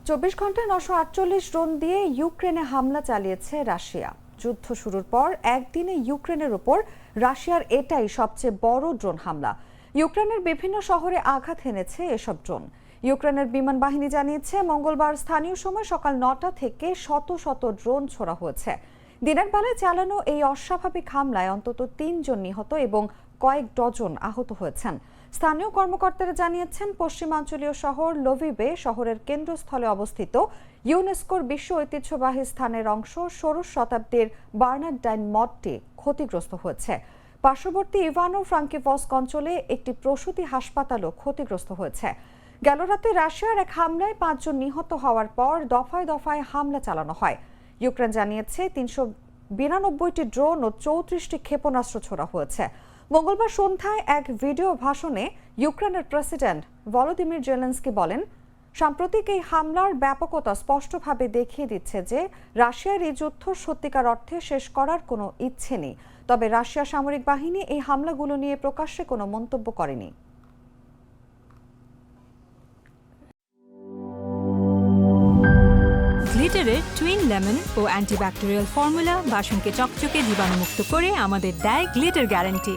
২৪ ঘন্টায় ৯৪৮ ড্রোন দিয়ে ইউক্রেনে হামলা চালিয়েছে রাশিয়া। যুদ্ধ শুরুর পর একদিনে ইউক্রেনের উপর রাশিয়ার এটাই সবচেয়ে বড় ড্রোন হামলা। ইউক্রেনের বিভিন্ন শহরে আঘাত এনেছে এসব ড্রোন। ইউক্রেনের বিমান বাহিনী জানিয়েছে, মঙ্গলবার স্থানীয় সময় সকাল ৯টা থেকে শত শত ড্রোন ছোড়া হয়েছে। দিনের বেলায় চালানো এই অস্বাভাবিক হামলায় অন্তত ৩ জন নিহত এবং কয়েক ডজন আহত হয়েছেন। স্থানীয় কর্মকর্তারা জানিয়েছেন, পশ্চিমাঞ্চলীয় শহর লভিভে শহরের কেন্দ্রস্থলে অবস্থিত ইউনেস্কোর বিশ্ব ঐতিহ্যবাহী স্থানের অংশ ষোড়শ শতাব্দীর বার্নারডাইন মঠটি ক্ষতিগ্রস্ত হয়েছে। পার্শ্ববর্তী ইভানো ফ্রাঙ্কিভস্ক অঞ্চলে একটি প্রসূতি হাসপাতালও ক্ষতিগ্রস্ত হয়েছে। গেল রাতে রাশিয়ার এক হামলায় ৫ জন নিহত হওয়ার পর দফায় দফায় হামলা চালানো হয়। ইউক্রেন জানিয়েছে ৩৯২টি ড্রোন ও ৩৪টি ক্ষেপণাস্ত্র ছোড়া হয়েছে। মঙ্গলবার সন্ধ্যায় এক ভিডিও ভাষণে ইউক্রেনের প্রেসিডেন্ট ভলোদিমির জেলেনস্কি বলেন, সাম্প্রতিক এই হামলার ব্যাপকতা স্পষ্টভাবে দেখিয়ে দিচ্ছে যে রাশিয়ার এই যুদ্ধ সত্যিকার অর্থে শেষ করার কোনো ইচ্ছে নেই। তবে রাশিয়ার সামরিক বাহিনী এই হামলাগুলো নিয়ে প্রকাশ্যে কোনো মন্তব্য করেনি। গ্লিটারের টুইন লেমন ও অ্যান্টিব্যাকটেরিয়াল ফর্মুলা বাসনকে চকচকে জীবাণুমুক্ত করে আমাদের দেয় গ্লিটার গ্যারান্টি।